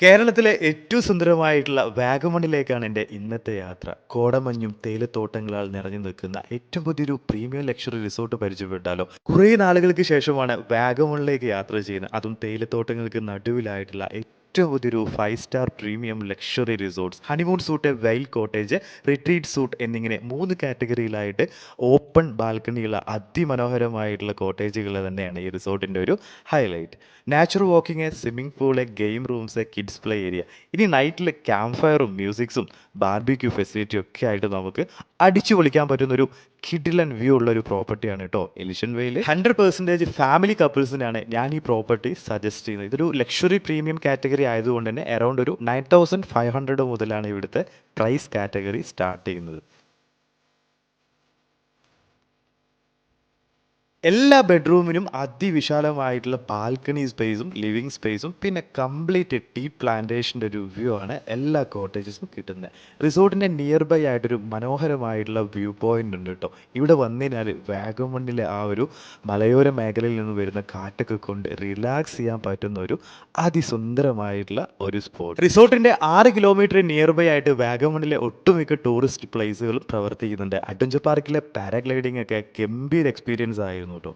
കേരളത്തിലെ ഏറ്റവും സുന്ദരമായിട്ടുള്ള വാഗമണിലേക്കാണ് എൻ്റെ ഇന്നത്തെ യാത്ര. കോടമഞ്ഞും തേയിലത്തോട്ടങ്ങളാൽ നിറഞ്ഞു നിൽക്കുന്ന ഏറ്റവും പുതിയൊരു പ്രീമിയം ലക്ഷറി റിസോർട്ട് പരിചയപ്പെട്ടാലോ? കുറേ നാളുകൾക്ക് ശേഷമാണ് വാഗമണിലേക്ക് യാത്ര ചെയ്യുന്നത്. അതും തേയിലത്തോട്ടങ്ങൾക്ക് നടുവിലായിട്ടുള്ള ഏറ്റവും പുതിയൊരു 5 star premium luxury resorts. Honeymoon suit, wild cottage, retreat suit എന്നിങ്ങനെ 3 കാറ്റഗറിയിലായിട്ട് ഓപ്പൺ ബാൽക്കണിയുള്ള അതിമനോഹരമായിട്ടുള്ള കോട്ടേജുകൾ തന്നെയാണ് ഈ റിസോർട്ടിൻ്റെ ഒരു highlight. Natural walking, swimming pool, game rooms, kids play area. ഇനി നൈറ്റിൽ ക്യാമ്പ് ഫയറും മ്യൂസിക്സും ബാർബിക്യൂ ഫെസിലിറ്റി ഒക്കെ ആയിട്ട് നമുക്ക് അടിച്ചു പൊളിക്കാൻ പറ്റുന്ന ഒരു കിഡിലൻ വ്യൂ ഉള്ള ഒരു പ്രോപ്പർട്ടിയാണ് കേട്ടോ എലിഷൻ വെയിൽ. 100% ഫാമിലി കപ്പിൾസിനാണ് ഞാൻ ഈ പ്രോപ്പർട്ടി സജസ്റ്റ് ചെയ്യുന്നത്. ഇതൊരു ലക്ഷറി പ്രീമിയം കാറ്റഗറി ആയതുകൊണ്ട് തന്നെ അറൗണ്ട് ഒരു 9500 മുതലാണ് ഇവിടുത്തെ പ്രൈസ് കാറ്റഗറി സ്റ്റാർട്ട് ചെയ്യുന്നത്. എല്ലാ ബെഡ്റൂമിനും അതിവിശാലമായിട്ടുള്ള ബാൽക്കണി സ്പേസും ലിവിങ് സ്പേസും പിന്നെ കംപ്ലീറ്റ് ടീ പ്ലാന്റേഷൻ്റെ ഒരു വ്യൂ ആണ് എല്ലാ കോട്ടേജസും കിട്ടുന്നത്. റിസോർട്ടിൻ്റെ നിയർ ബൈ ആയിട്ടൊരു മനോഹരമായിട്ടുള്ള വ്യൂ പോയിന്റ് ഉണ്ട് കേട്ടോ. ഇവിടെ വന്നു കഴിഞ്ഞാൽ വാഗമണ്ണിലെ ആ ഒരു മലയോര മേഖലയിൽ നിന്ന് വരുന്ന കാറ്റൊക്കെ കൊണ്ട് റിലാക്സ് ചെയ്യാൻ പറ്റുന്ന ഒരു അതിസുന്ദരമായിട്ടുള്ള ഒരു സ്പോട്ട്. റിസോർട്ടിൻ്റെ 6 കിലോമീറ്റർ നിയർ ബൈ ആയിട്ട് വാഗമണ്ണിലെ ഒട്ടുമിക്ക ടൂറിസ്റ്റ് പ്ലേസുകളും പ്രവർത്തിക്കുന്നുണ്ട്. അഡ്വഞ്ചർ പാർക്കിലെ പാരാഗ്ലൈഡിംഗ് ഒക്കെ ഗംഭീര എക്സ്പീരിയൻസ് ആയിരുന്നു കേട്ടോ.